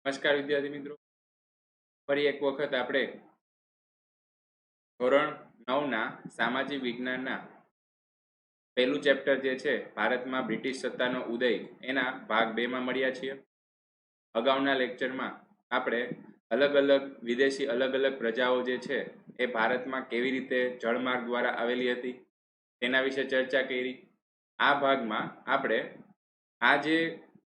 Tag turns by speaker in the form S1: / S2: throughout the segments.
S1: નમસ્કાર વિદ્યાર્થી મિત્રો, ફરી એક વખત આપણે ધોરણ 9ના સામાજિક વિજ્ઞાનના પહેલું ચેપ્ટર જે છે ભારતમાં બ્રિટિશ સત્તાનો ઉદય એના ભાગ 2માં મળ્યા છીએ. અગાઉના લેક્ચરમાં આપણે અલગ અલગ વિદેશી અલગ અલગ પ્રજાઓ જે છે એ ભારતમાં કેવી રીતે જળમાર્ગ દ્વારા આવેલી હતી તેના વિશે ચર્ચા કરી. આ ભાગમાં આપણે આ જે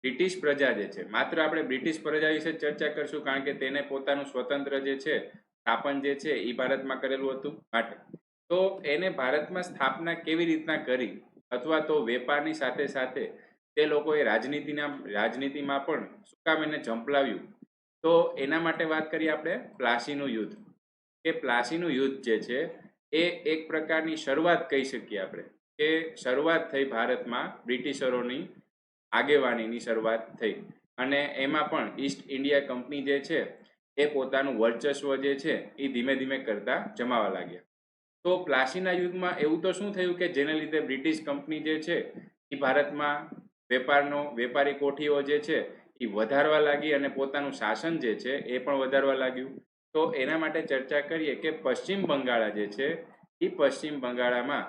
S1: બ્રિટિશ પ્રજા જે છે, માત્ર આપણે બ્રિટિશ પ્રજા વિશે ચર્ચા કરશું કારણ કે તેને પોતાનું સ્વતંત્ર જે છે સ્થાપન જે છે એ ભારતમાં કરેલું હતું માટે. તો એને ભારતમાં સ્થાપના કેવી રીતના કરી અથવા તો વેપારની સાથે સાથે તે લોકોએ રાજનીતિમાં પણ શું કામ એને ઝંપલાવ્યું, તો એના માટે વાત કરીએ આપણે પ્લાસીનું યુદ્ધ. કે પ્લાસીનું યુદ્ધ જે છે એ એક પ્રકારની શરૂઆત કહી શકીએ આપણે, કે શરૂઆત થઈ ભારતમાં બ્રિટિશરોની આગેવાનીની શરૂઆત થઈ અને એમાં પણ ઈસ્ટ ઇન્ડિયા કંપની જે છે એ પોતાનું વર્ચસ્વ જે છે એ ધીમે ધીમે કરતા જમાવા લાગ્યા. તો પ્લાસીના યુદ્ધમાં એવું તો શું થયું કે જેને લીધે બ્રિટિશ કંપની જે છે એ ભારતમાં વેપારી કોઠીઓ જે છે એ વધારવા લાગી અને પોતાનું શાસન જે છે એ પણ વધારવા લાગ્યું. તો એના માટે ચર્ચા કરીએ કે પશ્ચિમ બંગાળ જે છે એ પશ્ચિમ બંગાળમાં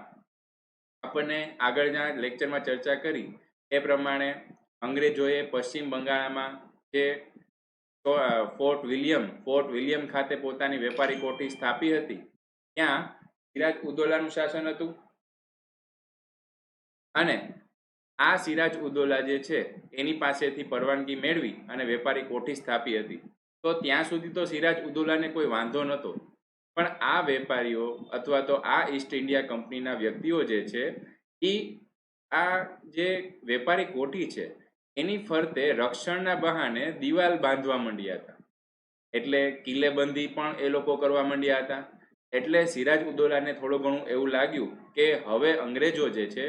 S1: આપણને આગળના લેક્ચરમાં ચર્ચા કરી એ પ્રમાણે અંગ્રેજોએ પશ્ચિમ બંગાળમાં જે ફોર્ટ વિલિયમ ખાતે પોતાની વેપારી કોઠી સ્થાપી હતી, ત્યાં સિરાજ ઉદ્દૌલાનું શાસન હતું. અને આ સિરાજ ઉદ્દૌલા જે છે એની પાસેથી પરવાનગી મેળવી અને વેપારી કોઠી સ્થાપી હતી. તો ત્યાં સુધી તો સિરાજ ઉદ્દૌલાને કોઈ વાંધો નહોતો, પણ આ વેપારીઓ અથવા તો આ ઈસ્ટ ઇન્ડિયા કંપનીના વ્યક્તિઓ જે છે એ આ જે વેપારી કોઠી છે એની ફરતે રક્ષણના બહાને દિવાલ બાંધવા માંડ્યા હતા. એટલે કિલ્લેબંધી પણ એ લોકો કરવા માંડ્યા હતા. એટલે સિરાજ ઉદ્દૌલાને થોડું ઘણું એવું લાગ્યું કે હવે અંગ્રેજો જે છે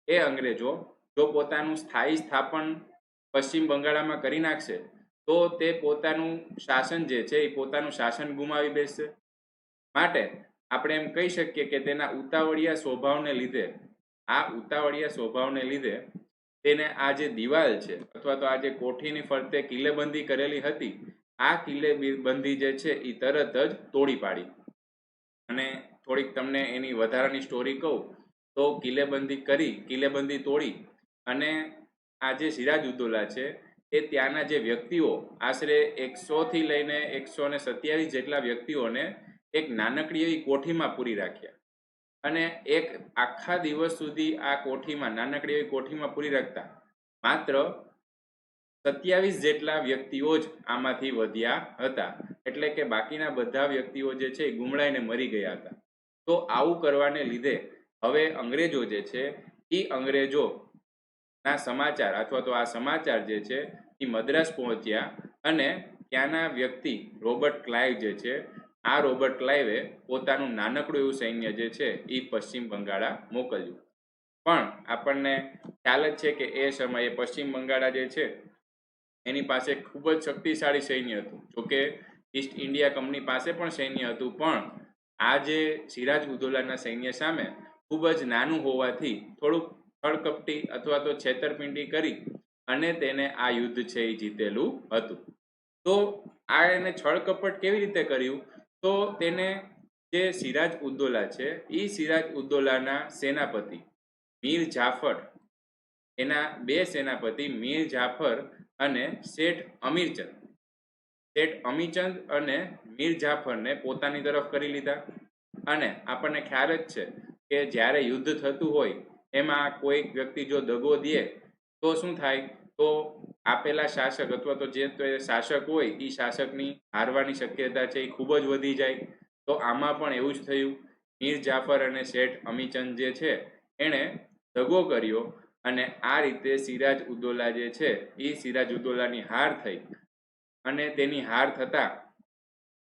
S1: એ અંગ્રેજો જો પોતાનું સ્થાયી સ્થાપન પશ્ચિમ બંગાળમાં કરી નાખશે તો તે પોતાનું શાસન જે છે એ પોતાનું શાસન ગુમાવી બેસશે. માટે આપણે એમ કહી શકીએ કે તેના ઉતાવળિયા સ્વભાવને લીધે તેને આ જે દિવાલ છે અથવા તો આ જે કોઠીની ફરતે કિલ્લેબંધી કરેલી હતી, આ કિલ્લેબંધી જે છે એ તરત જ તોડી પાડી. અને થોડીક તમને એની વધારાની સ્ટોરી કહું તો કિલ્લેબંધી તોડી અને આ જે સિરાજ ઉદ્દૌલા છે એ ત્યાંના જે વ્યક્તિઓ આશરે 100થી લઈને 127 જેટલા વ્યક્તિઓને એક નાનકડી એવી કોઠીમાં પૂરી રાખ્યા. અને એક આખા દિવસ સુધી આ નાનકડી એવી કોઠીમાં પૂરી રાખતા માત્ર 27 જેટલા વ્યક્તિઓ જ આમાંથી વધ્યા હતા. એટલે કે બાકીના બધા વ્યક્તિઓ જે છે ગુમડાઈને મરી ગયા હતા. તો આવું કરવાને લીધે હવે અંગ્રેજો જે છે એ અંગ્રેજોના સમાચાર અથવા તો આ સમાચાર જે છે એ મદ્રાસ પહોંચ્યા અને ત્યાંના વ્યક્તિ રોબર્ટ ક્લાઇવ જે છે, આ રોબર્ટ ક્લાઇવે પોતાનું નાનકડું એવું સૈન્ય જે છે એ પશ્ચિમ બંગાળ મોકલ્યું. પણ આપણને ખ્યાલ જ છે કે એ સમયે પશ્ચિમ બંગાળ જે છે એની પાસે ખૂબ જ શક્તિશાળી સૈન્ય હતું. જોકે ઈસ્ટ ઇન્ડિયા કંપની પાસે પણ સૈન્ય હતું, પણ આ જે સિરાજ ઉદ્દૌલાના સૈન્ય સામે ખૂબ જ નાનું હોવાથી થોડુંક છળકપટી અથવા તો છેતરપિંડી કરી અને તેને આ યુદ્ધ છે એ જીતેલું હતું. તો આ એને છળકપટ કેવી રીતે કર્યું, તો તેને જે સિરાજ ઉદ્દૌલા છે એ સિરાજ ઉદ્દૌલાના સેનાપતિ મીર જાફર, એના બે સેનાપતિ મીર જાફર અને શેઠ અમીચંદ અને મીર જાફરને પોતાની તરફ કરી લીધા. અને આપણને ખ્યાલ જ છે કે જ્યારે યુદ્ધ થતું હોય એમાં કોઈ વ્યક્તિ જો દગો દે તો શું થાય, તો આપેલા શાસક અથવા તો જે શાસક હોય એ શાસકની હારવાની શક્યતા છે એ ખૂબ જ વધી જાય. તો આમાં પણ એવું જ થયું. મીર જાફર અને શેઠ અમીચંદ જે છે એણે દગો કર્યો અને આ રીતે સિરાજ ઉદ્દૌલા જે છે એ સિરાજ ઉદ્દૌલાની હાર થઈ. અને તેની હાર થતાં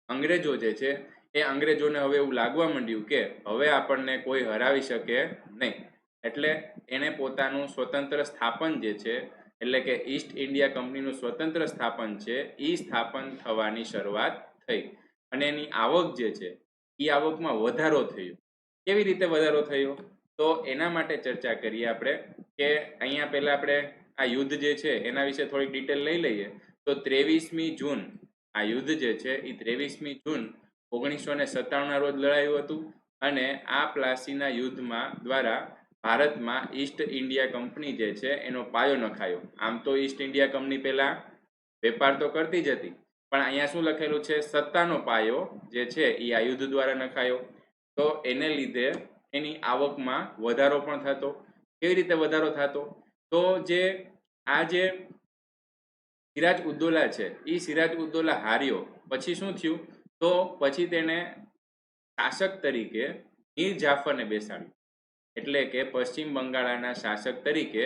S1: અંગ્રેજો જે છે એ અંગ્રેજોને હવે એવું લાગવા માંડ્યું કે હવે આપણને કોઈ હરાવી શકે નહીં. એટલે એણે પોતાનું સ્વતંત્ર સ્થાપન જે છે, એટલે કે ઈસ્ટ ઇન્ડિયા કંપનીનું સ્વતંત્ર સ્થાપન છે એ સ્થાપન થવાની શરૂઆત થઈ. અને એની આવક જે છે એ આવકમાં વધારો થયો. કેવી રીતે વધારો થયો, તો એના માટે ચર્ચા કરીએ આપણે કે અહીંયા પહેલા આપણે આ યુદ્ધ જે છે એના વિશે થોડી ડિટેલ લઈ લઈએ. તો તો 23મી જૂન આ યુદ્ધ જે છે એ 23મી જૂન 1997ના રોજ લડાયું હતું અને આ પ્લાસીના યુદ્ધમાં દ્વારા ભારતમાં ઈસ્ટ ઇન્ડિયા કંપની જે છે એનો પાયો નખાયો. આમ તો ઈસ્ટ ઇન્ડિયા કંપની પહેલા વેપાર તો કરતી જ હતી, પણ અહીંયા શું લખેલું છે, સત્તાનો પાયો જે છે એ આ યુદ્ધ દ્વારા નખાયો. તો એને લીધે એની આવકમાં વધારો પણ થતો. કેવી રીતે વધારો થતો? તો આ જે સિરાજ ઉદ્દૌલા છે એ સિરાજ ઉદ્દૌલા હાર્યો પછી શું થયું, તો પછી તેને શાસક તરીકે મીર જાફરને બેસાડ્યો. એટલે કે પશ્ચિમ બંગાળના શાસક તરીકે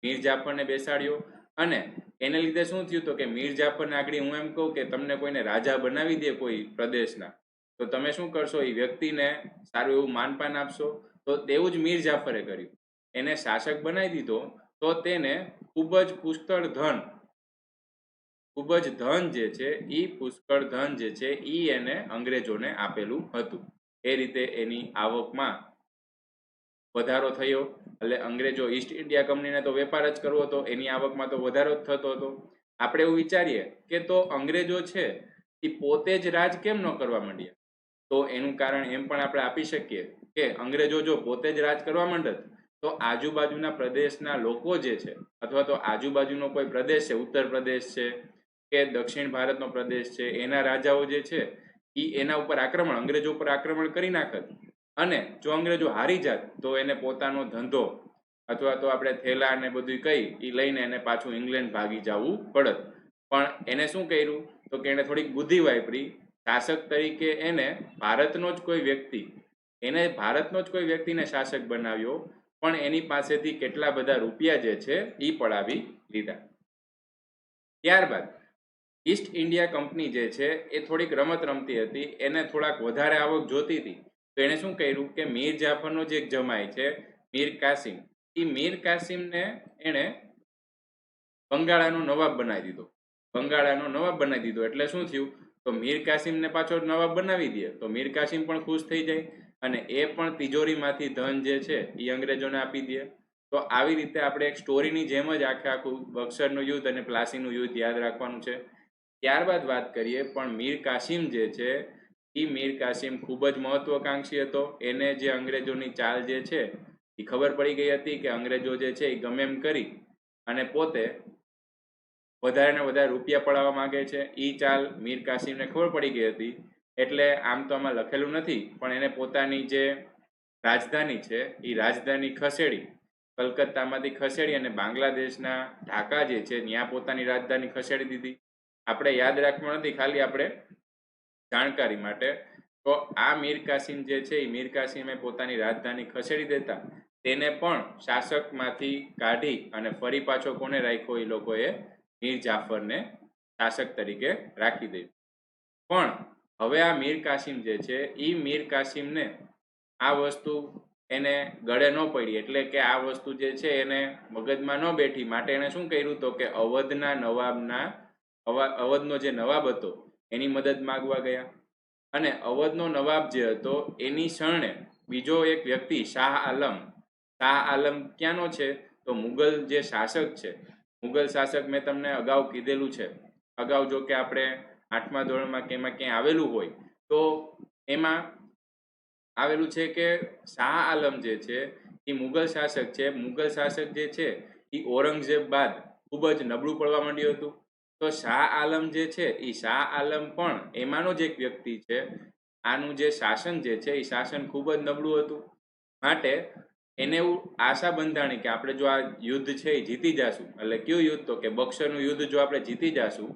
S1: મીર જાફરને બેસાડ્યો. અને એને લીધે શું થયું, તો કે મીર જાફરને આગળ હું એમ કહું કે તમને કોઈને રાજા બનાવી દે કોઈ પ્રદેશના, તો તમે શું કરશો, એ વ્યક્તિને સારું એવું માનપાન આપશો. તો તેવું જ મીર જાફરે કર્યું. એને શાસક બનાવી દીધો. તો તેને ખૂબ જ પુષ્કળ ધન જે છે એ પુષ્કળ ધન જે છે એ એને અંગ્રેજોને આપેલું હતું. એ રીતે એની આવકમાં વધારો થયો. એટલે અંગ્રેજો ઈસ્ટ ઇન્ડિયા કંપનીને તો વેપાર જ કરવો હતો, એની આવકમાં તો વધારો જ થતો હતો. આપણે એવું વિચારીએ કે તો અંગ્રેજો છે એ પોતે જ રાજ કેમ ન કરવા માંડ્યા? તો એનું કારણ એમ પણ આપણે આપી શકીએ કે અંગ્રેજો જો પોતે જ રાજ કરવા માંડત તો આજુબાજુના પ્રદેશના લોકો જે છે, અથવા તો આજુબાજુનો કોઈ પ્રદેશ છે, ઉત્તર પ્રદેશ છે કે દક્ષિણ ભારતનો પ્રદેશ છે, એના રાજાઓ જે છે એ એના ઉપર અંગ્રેજો ઉપર આક્રમણ કરી નાખત. અને જો અંગ્રેજો હારી જાત તો એને પોતાનો ધંધો અથવા તો આપણે થેલા ને બધું કહી એ લઈને એને પાછું ઇંગ્લેન્ડ ભાગી જવું પડત. પણ એને શું કર્યું, તો કે એને થોડીક બુદ્ધિ વાપરી. શાસક તરીકે એને ભારતનો જ કોઈ વ્યક્તિને શાસક બનાવ્યો, પણ એની પાસેથી કેટલા બધા રૂપિયા જે છે એ પડાવી લીધા. ત્યારબાદ ઈસ્ટ ઇન્ડિયા કંપની જે છે એ થોડીક રમત રમતી હતી, એને થોડાક વધારે આવક જોતી હતી. તો એને શું કર્યું કે મીર જાફરનો જે એક જમાઈ છે મીર કાસિમ, એ મીર કાસિમને એને બંગાળાનો નવાબ બનાવી દીધો. એટલે શું થયું, તો મીર કાસિમને પાછો નવાબ બનાવી દે તો મીર કાસિમ પણ ખુશ થઈ જાય અને એ પણ તિજોરીમાંથી ધન જે છે એ અંગ્રેજોને આપી દે. તો આવી રીતે આપણે એક સ્ટોરીની જેમ જ આખું બક્સરનું યુદ્ધ અને પ્લાસીનું યુદ્ધ યાદ રાખવાનું છે. ત્યારબાદ વાત કરીએ, પણ મીર કાસિમ જે છે એ મીર કાસિમ ખૂબ જ મહત્વકાંક્ષી હતો. એને જે અંગ્રેજોની ચાલ જે છે એ ખબર પડી ગઈ હતી કે અંગ્રેજો જે છે એ ગમે એમ કરી અને પોતે વધારે ને વધારે રૂપિયા પડાવવા માંગે છે. એ ચાલ મીર કાસિમને ખબર પડી ગઈ હતી. એટલે આમ તો આમાં લખેલું નથી, પણ એને પોતાની જે રાજધાની છે એ રાજધાની ખસેડી, કલકત્તામાંથી ખસેડી અને બાંગ્લાદેશના ઢાકા જે છે ત્યાં પોતાની રાજધાની ખસેડી દીધી. આપણે યાદ રાખવાનું નથી, ખાલી આપણે જાણકારી માટે. તો આ મીર કાસિમ જે છે એ મીર કાસિમે પોતાની રાજધાની ખસેડી દેતા તેને પણ શાસકમાંથી કાઢી અને ફરી પાછો કોને રાખ્યો, એ લોકોએ મીર જાફરને શાસક તરીકે રાખી દીધું. પણ હવે આ મીર કાસિમ જે છે એ મીર કાસિમને આ વસ્તુ એને ગળે ન પડી, એટલે કે આ વસ્તુ જે છે એને મગજમાં ન બેઠી. માટે એને શું કર્યું, તો કે અવધનો જે નવાબ હતો એની મદદ માંગવા ગયા. અને અવધનો નવાબ જે હતો એની શરણે બીજો એક વ્યક્તિ શાહ આલમ ક્યાંનો છે, તો મુગલ જે શાસક છે, મુગલ શાસક મેં તમને અગાઉ કીધેલું છે. અગાઉ જો કે આપણે 8મા ધોરણમાં ક્યાંય આવેલું હોય તો એમાં આવેલું છે કે શાહ આલમ જે છે એ મુગલ શાસક છે. મુગલ શાસક જે છે એ ઔરંગઝેબ બાદ ખૂબ જ નબળું પડવા માંડ્યું હતું. તો શાહ આલમ જે છે એ શાહ આલમ પણ એમાંનો જ એક વ્યક્તિ છે. આનું જે શાસન જે છે એ શાસન ખૂબ જ નબળું હતું. માટે એને એવું આશા બંધાણી કે આપણે જો આ યુદ્ધ છે એ જીતી જશું. એટલે કયું યુદ્ધ, તો કે બક્સરનું યુદ્ધ જો આપણે જીતી જશું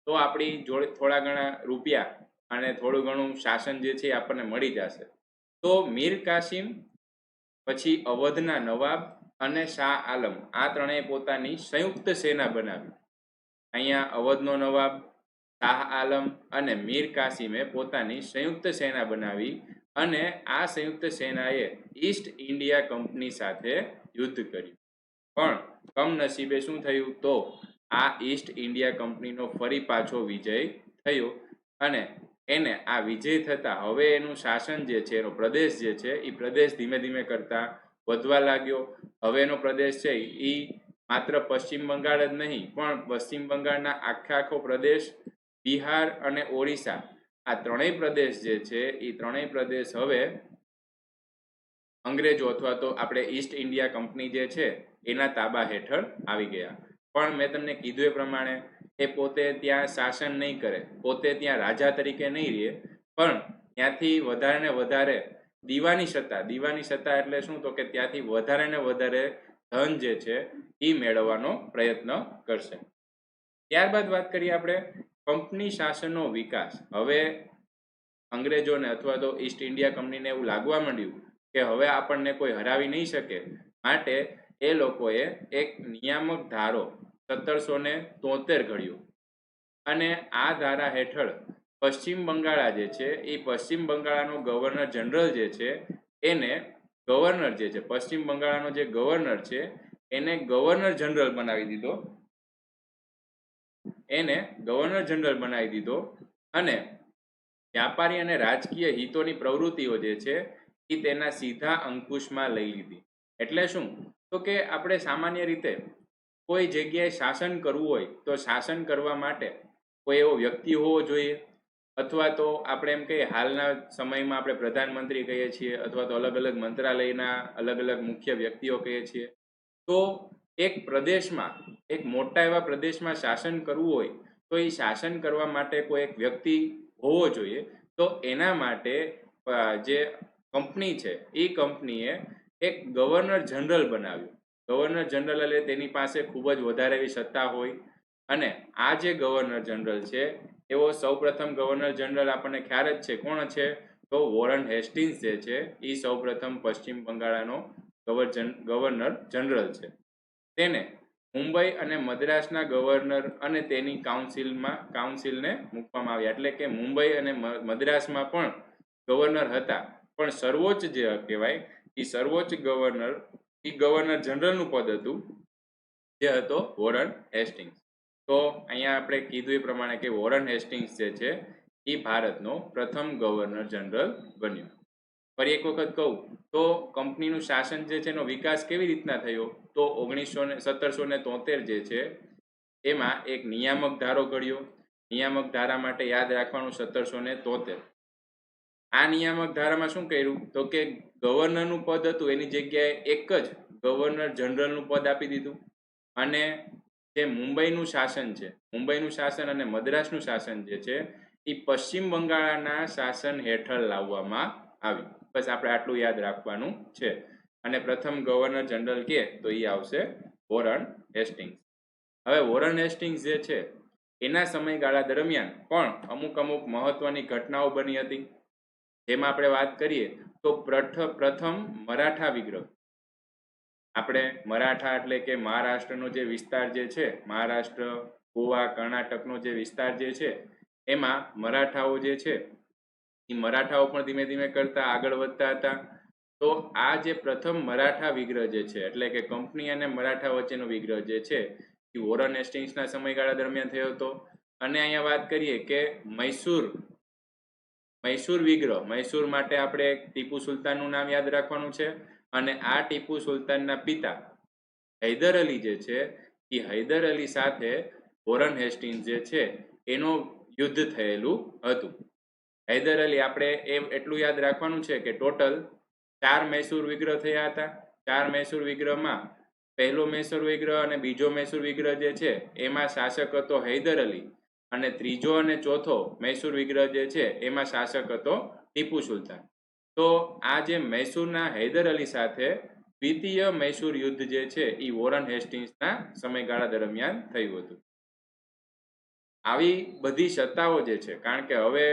S1: તો આપણી જોડે થોડા ઘણા રૂપિયા અને થોડું ઘણું શાસન જે છે એ આપણને મળી જશે. તો મીર કાસિમ, પછી અવધના નવાબ અને શાહ આલમ, આ ત્રણેય પોતાની સંયુક્ત સેના બનાવી. અહીંયા અવધનો નવાબ, શાહ આલમ અને મીર કાસિમે પોતાની સંયુક્ત સેના બનાવી અને આ સંયુક્ત સેનાએ ઈસ્ટ ઇન્ડિયા કંપની સાથે યુદ્ધ કર્યું. પણ કમનસીબે શું થયું, તો આ ઈસ્ટ ઇન્ડિયા કંપનીનો ફરી પાછો વિજય થયો અને એને આ વિજય થતા હવે એનું શાસન જે છે, એનો પ્રદેશ જે છે એ પ્રદેશ ધીમે ધીમે કરતા વધવા લાગ્યો. હવે એનો પ્રદેશ છે એ માત્ર પશ્ચિમ બંગાળ જ નહીં પણ પશ્ચિમ બંગાળના આખો પ્રદેશ, બિહાર અને ઓરિસ્સા, આ ત્રણેય પ્રદેશ જે છે એ ત્રણેય પ્રદેશ હવે અંગ્રેજો અથવા તો આપણે ઈસ્ટ ઇન્ડિયા કંપની જે છે એના તાબા હેઠળ આવી ગયા. પણ મેં તમને કીધું એ પ્રમાણે એ પોતે ત્યાં શાસન નહીં કરે, પોતે ત્યાં રાજા તરીકે નહીં રહે, પણ ત્યાંથી વધારે ને વધારે દીવાની સત્તા એટલે શું, તો કે ત્યાંથી વધારે ને વધારે ધન જે છે એ મેળવવાનો પ્રયત્ન કરશે. ત્યારબાદ વાત કરીએ આપણે કંપની શાસનનો વિકાસ. હવે અંગ્રેજોને અથવા તો ઈસ્ટ ઇન્ડિયા કંપનીને એવું લાગવા માંડ્યું કે હવે આપણને કોઈ હરાવી નહીં શકે, માટે એ લોકોએ એક નિયામક ધારો 1773 ઘડ્યો અને આ ધારા હેઠળ પશ્ચિમ બંગાળા જે છે એ પશ્ચિમ બંગાળાનો ગવર્નર જનરલ જે છે એને ગવર્નર જે છે પશ્ચિમ બંગાળાનો જે ગવર્નર છે એને ગવર્નર જનરલ બનાવી દીધો અને વ્યાપારી અને રાજકીય હિતોની પ્રવૃત્તિઓ જે છે એ તેના સીધા અંકુશમાં લઈ લીધી. એટલે શું, તો કે આપણે સામાન્ય રીતે કોઈ જગ્યાએ શાસન કરવું હોય તો શાસન કરવા માટે કોઈ એવો વ્યક્તિ હોવો જોઈએ, અથવા તો આપણે એમ કહીએ હાલના સમયમાં આપણે પ્રધાનમંત્રી કહીએ છીએ અથવા તો અલગ અલગ મંત્રાલયના અલગ અલગ મુખ્ય વ્યક્તિઓ કહીએ છીએ. તો એક પ્રદેશમાં, એક મોટા એવા પ્રદેશમાં શાસન કરવું હોય તો એ શાસન કરવા માટે કોઈ એક વ્યક્તિ હોવો જોઈએ. તો એના માટે જે કંપની છે એ કંપનીએ એક ગવર્નર જનરલ બનાવ્યું. ગવર્નર જનરલ એટલે તેની પાસે ખૂબ જ વધારે એવી સત્તા હોય અને આ જે ગવર્નર જનરલ છે એવો સૌપ્રથમ ગવર્નર જનરલ આપણને ખ્યાલ જ છે કોણ છે, તો વોરન હેસ્ટિંગ્સ જે છે એ સૌપ્રથમ પશ્ચિમ બંગાળનો ગવર્નર જનરલ છે. તેને મુંબઈ અને મદ્રાસના ગવર્નર અને તેની કાઉન્સિલને મૂકવામાં આવ્યા. એટલે કે મુંબઈ અને મદ્રાસમાં પણ ગવર્નર હતા, પણ સર્વોચ્ચ જે કહેવાય એ સર્વોચ્ચ ગવર્નર એ ગવર્નર જનરલનું પદ હતું, જે હતો વોરન હેસ્ટિંગ્સ. તો અહીંયા આપણે કીધું એ પ્રમાણે કે વોરન હેસ્ટિંગ્સ જે છે એ ભારતનો પ્રથમ ગવર્નર જનરલ બન્યો. ફરી એક વખત કહું તો કંપનીનું શાસન જે છે એનો વિકાસ કેવી રીતના થયો, તો 1773 જે છે એમાં એક નિયામક ધારો ઘડ્યો. નિયામક ધારા માટે યાદ રાખવાનું 1773. આ નિયામક ધારામાં શું કર્યું, તો કે ગવર્નરનું પદ હતું એની જગ્યાએ એક જ ગવર્નર જનરલનું પદ આપી દીધું અને જે મુંબઈનું શાસન છે, મુંબઈનું શાસન અને મદ્રાસનું શાસન જે છે એ પશ્ચિમ બંગાળના શાસન હેઠળ લાવવામાં આવ્યું. બસ આપણે આટલું યાદ રાખવાનું છે. અને પ્રથમ ગવર્નર જનરલ કે તો એ આવશે વોરન હેસ્ટિંગ્સ. હવે વોરન હેસ્ટિંગ્સ જે છે એના સમયગાળા દરમિયાન પણ અમુક મહત્વની ઘટનાઓ બની હતી. જેમાં આપણે વાત કરીએ તો પ્રથમ મરાઠા વિગ્રહ. આપણે મરાઠા એટલે કે મહારાષ્ટ્રનો જે વિસ્તાર જે છે, મહારાષ્ટ્ર, ગોવા, કર્ણાટકનો જે વિસ્તાર જે છે એમાં મરાઠાઓ જે છે એ મરાઠાઓ પણ ધીમે ધીમે કરતા આગળ વધતા હતા. તો આ જે પ્રથમ મરાઠા વિગ્રહ જે છે એટલે કે કંપની અને મરાઠા વચ્ચેનો વિગ્રહ જે છે એ વોરન હેસ્ટિંગ્સના સમયગાળા દરમિયાન થયો હતો. અને અહીંયા વાત કરીએ કે મૈસૂર વિગ્રહ, મૈસૂર માટે આપણે ટીપુ સુલતાનનું નામ યાદ રાખવાનું છે. અને આ ટીપુ સુલતાનના પિતા હૈદર અલી જે છે એ હૈદર અલી સાથે વોરન હેસ્ટિંગ્સ જે છે એનો યુદ્ધ થયેલું હતું. હૈદર અલી, આપણે એટલું યાદ રાખવાનું છે કે ટોટલ 4 મૈસૂર વિગ્રહ થયા હતા. 4 મૈસૂર વિગ્રહમાં પહેલો મૈસૂર વિગ્રહ અને બીજો મૈસૂર વિગ્રહ જે છે એમાં શાસક હતો હૈદર અલી અને ત્રીજો અને ચોથો મૈસૂર વિગ્રહ જે છે એમાં શાસક હતો ટીપુ સુલતાન. તો આ જે મૈસૂરના હૈદર અલી સાથે દ્વિતીય મૈસૂર યુદ્ધ જે છે એ વોરન હેસ્ટિંગ્સના સમયગાળા દરમિયાન થયું હતું. આવી બધી સત્તાઓ જે છે, કારણ કે હવે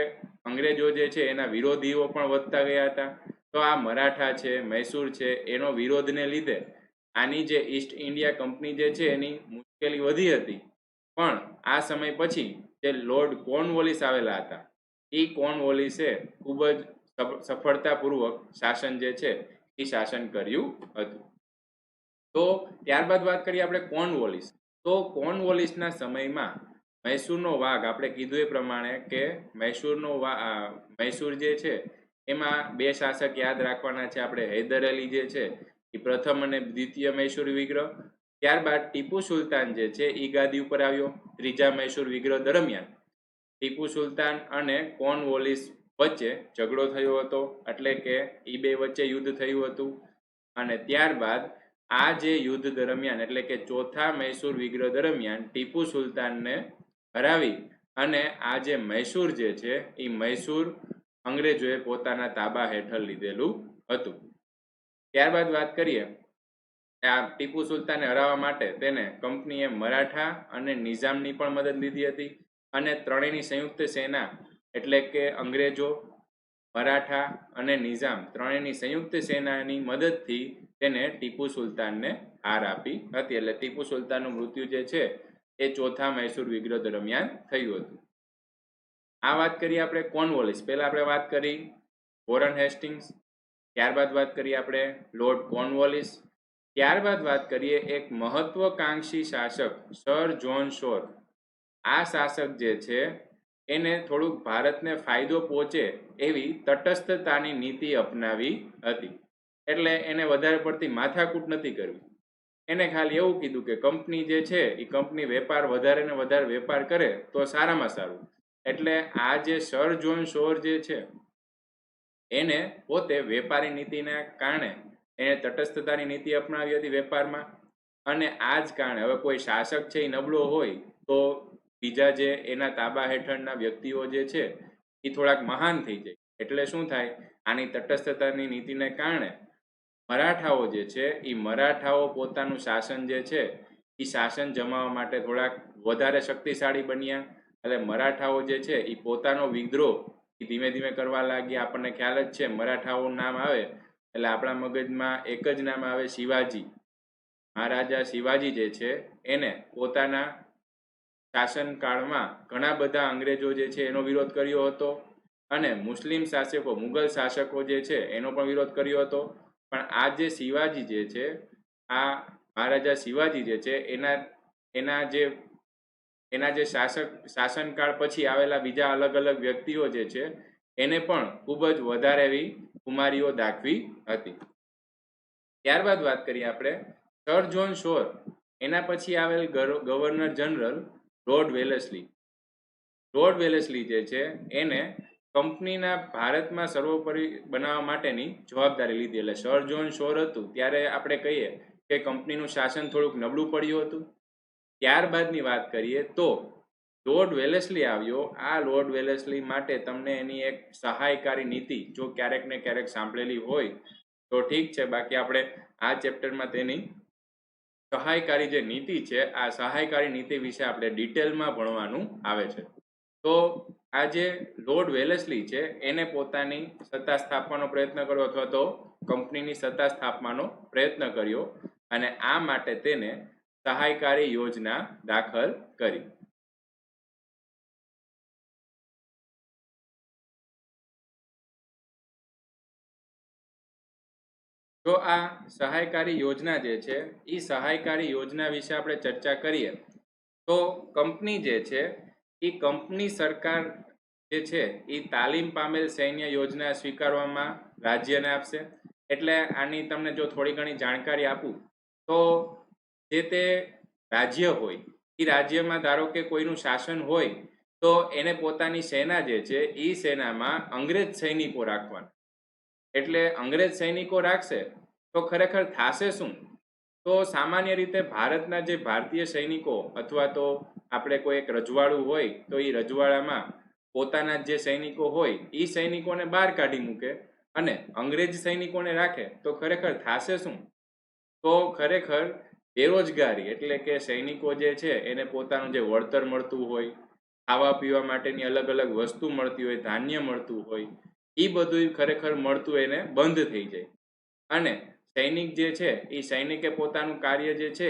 S1: અંગ્રેજો જે છે એના વિરોધીઓ પણ વધતા ગયા હતા. તો આ મરાઠા છે, મૈસૂર છે, એનો વિરોધને લીધે આની જે ઈસ્ટ ઇન્ડિયા કંપની જે છે એની મુશ્કેલી વધી હતી. પણ આ સમય પછી જે લોર્ડ કોર્નવોલિસ આવેલા હતા, એ કોર્નવોલિસે ખૂબ જ સફળતાપૂર્વક શાસન જે છે એ શાસન કર્યું હતું. તો ત્યારબાદ વાત કરીએ આપણે કોર્નવોલિસ. તો કોર્નવોલિસના સમયમાં મૈસૂરનો વાઘ, આપણે કીધું એ પ્રમાણે કે મૈસૂર જે છે એમાં 2 શાસક યાદ રાખવાના છે આપણે. હૈદર અલી જે છે એ પ્રથમ અને દ્વિતીય મૈસૂર વિગ્રહ, ત્યારબાદ ટીપુ સુલતાન જે છે એ ગાદી ઉપર આવ્યો ત્રીજા મૈસૂર વિગ્રહ દરમિયાન. ટીપુ સુલતાન અને કોર્નવોલિસ વચ્ચે ઝઘડો થયો હતો, એટલે કે એ બે વચ્ચે યુદ્ધ થયું હતું. અને ત્યારબાદ આ જે યુદ્ધ દરમિયાન એટલે કે ચોથા મૈસૂર વિગ્રહ દરમિયાન ટીપુ સુલતાનને હરાવી અને આ જે મૈસૂર જે છે એ મૈસૂર અંગ્રેજોએ પોતાના તાબા હેઠળ લીધેલું હતું. ત્યારબાદ વાત કરીએ, આ ટીપુ સુલતાનને હરાવવા માટે તેને કંપનીએ મરાઠા અને નિઝામની પણ મદદ લીધી હતી. અને ત્રણેયની સંયુક્ત સેના એટલે કે અંગ્રેજો, મરાઠા અને નિઝામ ત્રણેયની સંયુક્ત સેનાની મદદથી તેને ટીપુ સુલતાનને હાર આપી હતી. એટલે ટીપુ સુલતાનનું મૃત્યુ જે છે એ ચોથા મૈસૂર વિગ્રહ દરમિયાન થયું હતું. આ વાત કરીએ આપણે કોર્નવોલિસ. પહેલા આપણે વાત કરી વોરન હેસ્ટિંગ્સ, ત્યારબાદ વાત કરીએ આપણે લોર્ડ કોર્નવોલિસ, ત્યારબાદ વાત કરીએ એક મહત્વકાંક્ષી શાસક સર જ્હોન શોર. આ શાસક જે છે એને થોડુંક ભારતને ફાયદો પહોંચે એવી તટસ્થતાની નીતિ અપનાવી હતી. એટલે એને વધારે પડતી માથાકૂટ નથી કરવી. એને ખાલી એવું કીધું કે કંપની જે છે એ કંપની વેપાર વધારે ને વધારે વેપાર કરે તો સારામાં સારું. એટલે આ જે સર જ્હોન શોર જે છે એને પોતે વેપારી નીતિના કારણે એને તટસ્થતાની નીતિ અપનાવી હતી વેપારમાં. અને આ જ કારણે હવે કોઈ શાસક છે એ નબળો હોય તો બીજા જે એના તાબા હેઠળના વ્યક્તિઓ જે છે એ થોડાક મહાન થઈ જાય. એટલે શું થાય, આની તટસ્થતાની નીતિને કારણે મરાઠાઓ જે છે એ મરાઠાઓ પોતાનું શાસન જે છે એ શાસન જમાવવા માટે થોડાક વધારે શક્તિશાળી બન્યા. એટલે મરાઠાઓ જે છે એ પોતાનો વિદ્રોહ ધીમે ધીમે કરવા લાગ્યા. આપણને ખ્યાલ જ છે, મરાઠાઓનું નામ આવે એટલે આપણા મગજમાં એક જ નામ આવે, શિવાજી. મહારાજા શિવાજી જે છે એને પોતાના શાસનકાળમાં ઘણા બધા અંગ્રેજો જે છે એનો વિરોધ કર્યો હતો. અને મુસ્લિમ શાસકો, મુગલ શાસકો જે છે એનો પણ વિરોધ કર્યો હતો. પણ આ જે શિવાજી જે છે, આ મહારાજા શિવાજી જે છે એના જે શાસનકાળ પછી આવેલા બીજા અલગ અલગ વ્યક્તિઓ જે છે એને પણ ખૂબ જ વધારે એવી ખુમારીઓ દાખવી હતી. ત્યારબાદ વાત કરીએ આપણે સર જ્હોન શોર, એના પછી આવેલ governor general lord Wellesley. Lord Wellesley જે છે એને કંપનીના ભારતમાં સર્વોપરી બનાવવા માટેની જવાબદારી લીધી. એટલે સર જ્હોન શોર હતું ત્યારે આપણે કહીએ કે કંપનીનું શાસન થોડુંક નબળું પડ્યું હતું. ત્યારબાદની વાત કરીએ તો લોર્ડ વેલેસ્લી આવ્યો. આ લોર્ડ વેલેસ્લી માટે તમને એની એક સહાયકારી નીતિ જો ક્યારેક ને ક્યારેક સાંભળેલી હોય તો ઠીક છે, બાકી આપણે આ ચેપ્ટરમાં તેની સહાયકારી જે નીતિ છે આ સહાયકારી નીતિ વિશે આપણે ડિટેલમાં ભણવાનું આવે છે. તો આ જે લોર્ડ વેલેસ્લી છે એને પોતાની સત્તા સ્થાપવાનો પ્રયત્ન કર્યો અથવા તો કંપનીની સત્તા સ્થાપવાનો પ્રયત્ન કર્યો અને આ માટે તેને સહાયકારી યોજના દાખલ કરી. જો આ સહાયકારી યોજના જે છે એ સહાયકારી યોજના વિશે આપણે ચર્ચા કરીએ તો કંપની જે છે એ કંપની સરકાર જે છે એ તાલીમ પામેલ સૈન્ય યોજના સ્વીકારવામાં રાજ્યને આપશે. એટલે આની તમને જો થોડી ઘણી જાણકારી આપું તો જે તે રાજ્ય હોય એ રાજ્યમાં ધારો કે કોઈનું શાસન હોય તો એને પોતાની સેના જે છે એ સેનામાં અંગ્રેજ સૈનિકો રાખવાના. એટલે અંગ્રેજ સૈનિકો રાખશે તો ખરેખર થાશે શું, તો સામાન્ય રીતે ભારતના જે ભારતીય સૈનિકો અથવા તો આપણે કોઈ એક રજવાડું હોય તો એ રજવાડામાં પોતાના જે સૈનિકો હોય એ સૈનિકોને બહાર કાઢી મૂકે અને અંગ્રેજ સૈનિકોને રાખે તો ખરેખર થાશે શું, તો ખરેખર બેરોજગારી એટલે કે સૈનિકો જે છે એને પોતાનું જે વળતર મળતું હોય, ખાવા પીવા માટેની અલગ અલગ વસ્તુ મળતી હોય, ધાન્ય મળતું હોય, એ બધું ખરેખર મળતું એને બંધ થઈ જાય. અને સૈનિક જે છે એ સૈનિકે પોતાનું કાર્ય જે છે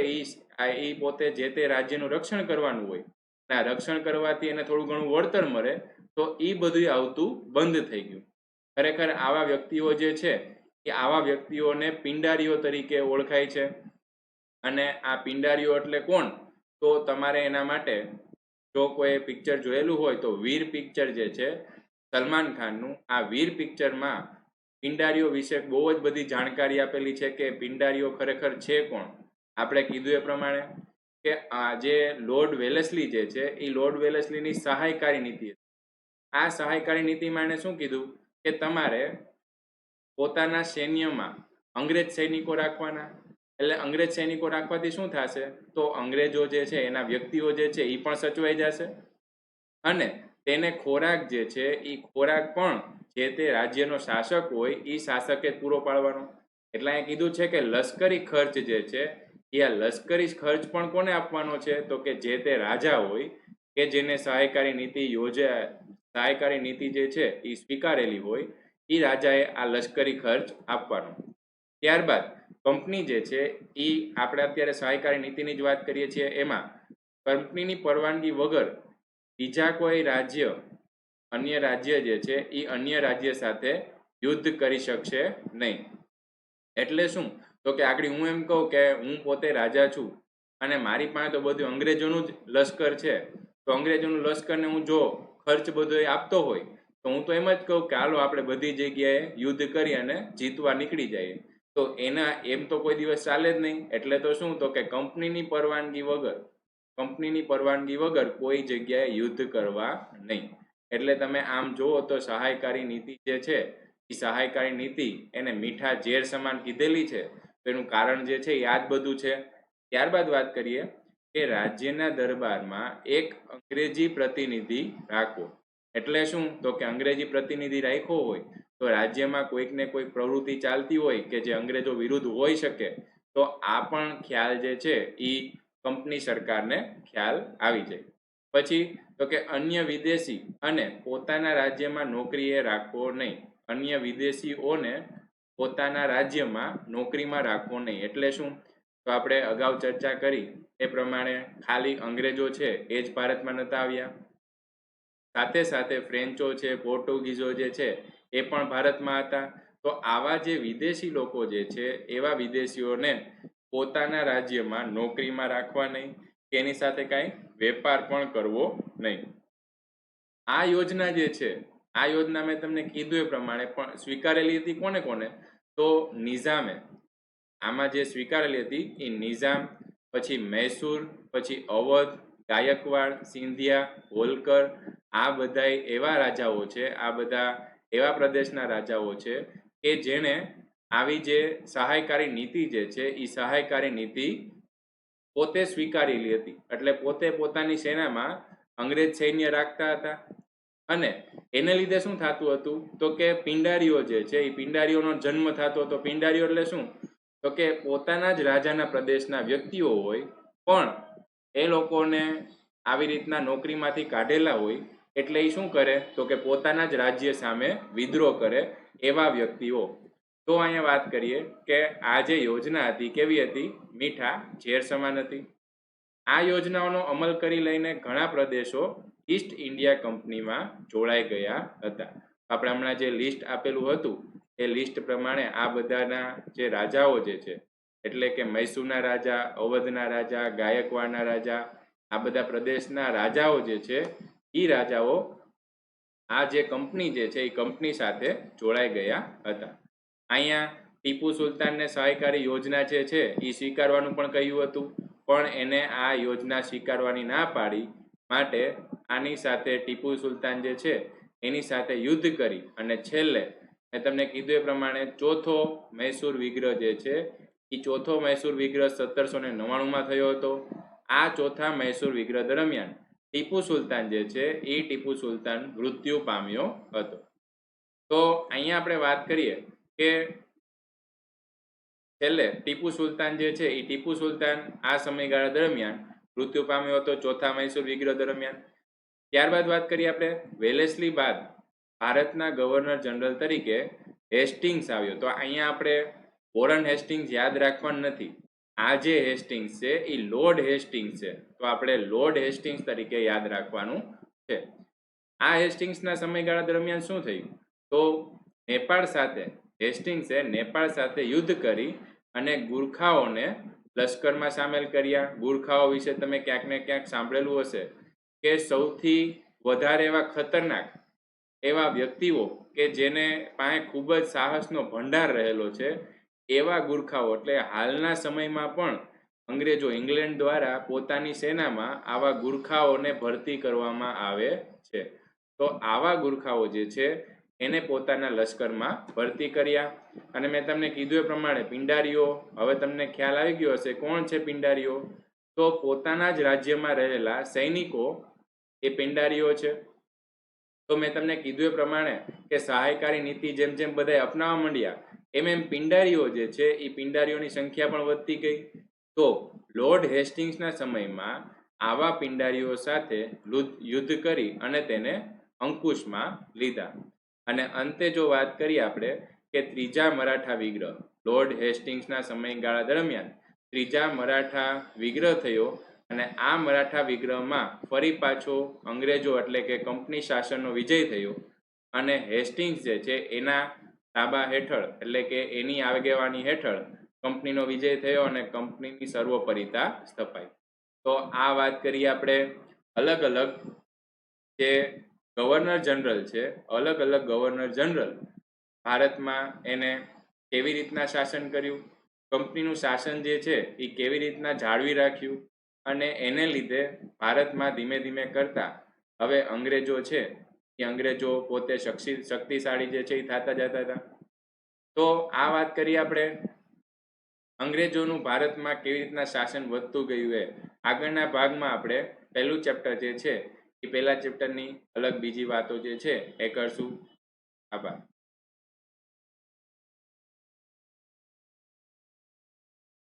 S1: એ પોતે જે તે રાજ્યનું રક્ષણ કરવાનું હોય. ના રક્ષણ કરવાથી એને થોડું ઘણું વળતર મળે તો એ બધું આવતું બંધ થઈ ગયું. ખરેખર આવા વ્યક્તિઓ જે છે એ આવા વ્યક્તિઓને પિંડારીઓ તરીકે ઓળખાય છે. અને આ પિંડારીઓ એટલે કોણ, તો તમારે એના માટે જો કોઈ પિક્ચર જોયેલું હોય તો વીર પિક્ચર જે છે સલમાન ખાનનું, આ વીર પિક્ચરમાં પિંડારીઓ વિશે બહુ જ બધી જાણકારી આપેલી છે કે પિંડારીઓ ખરેખર છે કોણ. આપણે કીધું એ પ્રમાણે કે આ જે લોર્ડ વેલેસ્લી જે છે એ લોર્ડ વેલેસ્લીની સહાયકારી નીતિ હતી. આ સહાયકારી નીતિમાં એણે શું કીધું કે તમારે પોતાના સૈન્યમાં અંગ્રેજ સૈનિકો રાખવાના. એટલે અંગ્રેજ સૈનિકો રાખવાથી શું થશે, તો અંગ્રેજો જે છે એના વ્યક્તિઓ જે છે એ પણ સચવાઈ જશે અને તેને ખોરાક જે છે એ ખોરાક પણ જે તે રાજ્યનો શાસક હોય એ શાસકે પૂરો પાડવાનો. એટલે અહીં કીધું છે કે લશ્કરી ખર્ચ જે છે એ આ લશ્કરી ખર્ચ પણ કોને આપવાનો છે, તો કે જે તે રાજા હોય કે જેને સહાયકારી નીતિ જે છે એ સ્વીકારેલી હોય એ રાજાએ આ લશ્કરી ખર્ચ આપવાનો. ત્યારબાદ કંપની જે છે એ આપણે અત્યારે સહાયકારી નીતિની જ વાત કરીએ છીએ, એમાં કંપનીની પરવાનગી વગર બીજા કોઈ અન્ય રાજ્ય જે છે એ અન્ય રાજ્ય સાથે યુદ્ધ કરી શકશે નહીં. એટલે શું, તો કે આગળ હું એમ કહું કે હું પોતે રાજા છું અને મારી પાસે તો બધું અંગ્રેજોનું જ લશ્કર છે, તો અંગ્રેજોનું લશ્કરને હું જો ખર્ચ બધો આપતો હોય તો હું તો એમ જ કહું કે હાલો આપણે બધી જગ્યાએ યુદ્ધ કરી અને જીતવા નીકળી જઈએ. તો એમ તો કોઈ દિવસ ચાલે જ નહીં. એટલે તો શું, તો કે કંપનીની પરવાનગી વગર કોઈ જગ્યાએ યુદ્ધ કરવા નહીં. એટલે તમે આમ જુઓ તો સહાયકારી નીતિ જે છે એ સહાયકારી નીતિ એને મીઠા ઝેર સમાન કીધેલી છે. તો એનું કારણ જે છે એ આ જ બધું છે. ત્યારબાદ વાત કરીએ કે રાજ્યના દરબારમાં એક અંગ્રેજી પ્રતિનિધિ રાખવો. એટલે શું, તો કે અંગ્રેજી પ્રતિનિધિ રાખ્યો હોય તો રાજ્યમાં કોઈક ને કોઈક પ્રવૃત્તિ ચાલતી હોય કે જે અંગ્રેજો વિરુદ્ધ હોઈ શકે, તો આ પણ ખ્યાલ જે છે એ કંપની સરકારને ખ્યાલ આવી જાય. પછી તો કે અન્ય વિદેશી અને પોતાના રાજ્યમાં નોકરીએ રાખવો નહીં. અન્ય વિદેશીઓને પોતાના રાજ્યમાં નોકરીમાં રાખવો નહીં. એટલે શું, તો આપણે અગાઉ ચર્ચા કરી એ પ્રમાણે ખાલી અંગ્રેજો છે એ જ ભારતમાં નહોતા આવ્યા, સાથે સાથે ફ્રેન્ચો છે, પોર્ટુગીઝો જે છે એ પણ ભારતમાં હતા. તો આવા જે વિદેશી લોકો જે છે એવા વિદેશીઓને પોતાના રાજ્યમાં નોકરીમાં રાખવા નહીં, કે એની સાથે કાંઈ વેપાર પણ કરવો નહીં. આ યોજના જે છે, આ યોજના મેં તમને કીધું એ પ્રમાણે પણ સ્વીકારેલી હતી કોને કોને, તો નિઝામે. આમાં જે સ્વીકારેલી હતી એ નિઝામ, પછી મૈસૂર, પછી અવધ, ગાયકવાડ, સિંધિયા, હોલકર, આ બધા એવા રાજાઓ છે, આ બધા એવા પ્રદેશના રાજાઓ છે કે જેણે આવી જે સહાયકારી નીતિ જે છે એ સહાયકારી નીતિ પોતે સ્વીકારેલી હતી. એટલે પોતે પોતાની સેનામાં અંગ્રેજ સૈન્ય રાખતા હતા અને એને લીધે શું થતું હતું, તો કે પિંડારીઓ જે છે એ પિંડારીઓનો જન્મ થતો હતો. પિંડારીઓ એટલે શું, તો કે પોતાના જ રાજાના પ્રદેશના વ્યક્તિઓ હોય પણ એ લોકોને આવી રીતના નોકરીમાંથી કાઢેલા હોય એટલે એ શું કરે, તો કે પોતાના જ રાજ્ય સામે વિદ્રોહ કરે એવા વ્યક્તિઓ. તો અહીંયા વાત કરીએ કે આ જે યોજના હતી કેવી હતી, મીઠા ઝેર સમાન હતી. આ યોજનાઓનો અમલ કરી લઈને ઘણા પ્રદેશો ઈસ્ટ ઇન્ડિયા કંપનીમાં જોડાઈ ગયા હતા. આપણે હમણાં જે લિસ્ટ આપેલું હતું એ લિસ્ટ પ્રમાણે આ બધાના જે રાજાઓ જે છે, એટલે કે મૈસૂરના રાજા, અવધના રાજા, ગાયકવાડના રાજા, આ બધા પ્રદેશના રાજાઓ જે છે એ રાજાઓ આ જે કંપની જે છે એ કંપની સાથે જોડાઈ ગયા હતા. અહીંયા ટીપુ સુલતાનને સહાયકારી યોજના જે છે એ સ્વીકારવાનું પણ કહ્યું હતું, પણ એને આ યોજના સ્વીકારવાની ના પાડી માટે આની સાથે ટીપુ સુલતાન જે છે એની સાથે યુદ્ધ કરી અને છેલ્લે મેં તમને કીધું એ પ્રમાણે ચોથો મૈસૂર વિગ્રહ જે છે એ ચોથો મૈસૂર વિગ્રહ 1799માં થયો હતો. આ ચોથા મૈસૂર વિગ્રહ દરમિયાન ટીપુ સુલતાન જે છે એ ટીપુ સુલતાન મૃત્યુ પામ્યો હતો. તો અહીંયા આપણે વાત કરીએ કે છેલ્લે ટીપુ સુલતાન જે છે એ ટીપુ સુલતાન આ સમયગાળા દરમિયાન મૃત્યુ પામ્યો હતો ચોથા મૈસૂર વિગ્રહ દરમિયાન. ત્યારબાદ વાત કરીએ આપણે વેલેસ્લી બાદ ભારતના ગવર્નર જનરલ તરીકે હેસ્ટિંગ્સ આવ્યો. તો અહીંયા આપણે વોરન હેસ્ટિંગ્સ યાદ રાખવાનું નથી. આ જે હેસ્ટિંગ્સ છે એ લોર્ડ હેસ્ટિંગ્સ છે, તો આપણે લોર્ડ હેસ્ટિંગ્સ તરીકે યાદ રાખવાનું છે. આ હેસ્ટિંગ્સના સમયગાળા દરમિયાન શું થયું, તો નેપાળ સાથે હેસ્ટિંગ્સે નેપાળ સાથે યુદ્ધ કરી અને ગુરખાઓને લશ્કરમાં સામેલ કર્યા. ગુરખાઓ વિશે તમે ક્યાંક ને ક્યાંક સાંભળેલું હશે કે સૌથી વધારે એવા ખતરનાક એવા વ્યક્તિઓ કે જેને પાસે ખૂબ જ સાહસનો ભંડાર રહેલો છે એવા ગુરખાઓ, એટલે હાલના સમયમાં પણ અંગ્રેજો ઇંગ્લેન્ડ દ્વારા પોતાની સેનામાં આવા ગુરખાઓને ભરતી કરવામાં આવે છે. તો આવા ગુરખાઓ જે છે એને પોતાના લશ્કરમાં ભરતી કર્યા. અને મેં તમને કીધું એ પ્રમાણે પિંડારીઓ, હવે તમને ખ્યાલ આવી ગયો હશે કોણ છે પિંડારીઓ. તો પોતાના જ રાજ્યમાં રહેલા સૈનિકો એ પિંડારીઓ છે. તો મેં તમને કીધું એ પ્રમાણે કે સહાયકારી નીતિ જેમ જેમ બધા અપનાવવા માંડ્યા એમ પિંડારીઓ જે છે એ પિંડારીઓની સંખ્યા પણ વધતી ગઈ. તો લોર્ડ હેસ્ટિંગ્સના સમયમાં આવા પિંડારીઓ સાથે યુદ્ધ કરી અને તેને અંકુશમાં લીધા. અને અંતે જો વાત કરીએ આપણે કે ત્રીજા મરાઠા વિગ્રહ, લોર્ડ હેસ્ટિંગ્સના સમયગાળા દરમિયાન ત્રીજા મરાઠા વિગ્રહ થયો. અને આ મરાઠા વિગ્રહમાં ફરી પાછો અંગ્રેજો એટલે કે કંપની શાસનનો વિજય થયો અને હેસ્ટિંગ્સ જે છે એના તાબા હેઠળ એટલે કે એની આગેવાની હેઠળ કંપનીનો વિજય થયો અને કંપનીની સર્વોપરિતા સ્થપાઈ. તો આ વાત કરીએ આપણે અલગ અલગ જે ગવર્નર જનરલ છે, અલગ અલગ ગવર્નર જનરલ ભારતમાં એને કેવી રીતના શાસન કર્યું, કંપનીનું શાસન જે છે એ કેવી રીતના જાળવી રાખ્યું અને એને લીધે ભારતમાં ધીમે ધીમે કરતા હવે અંગ્રેજો છે એ અંગ્રેજો પોતે શક્તિશાળી જે છે એ થતા જતા હતા. તો આ વાત કરીએ આપણે અંગ્રેજોનું ભારતમાં કેવી રીતના શાસન વધતું ગયું એ આગળના ભાગમાં આપણે પહેલું ચેપ્ટર જે છે એ પહેલા ચેપ્ટરની અલગ બીજી વાતો જે છે એ કરશું. આભાર.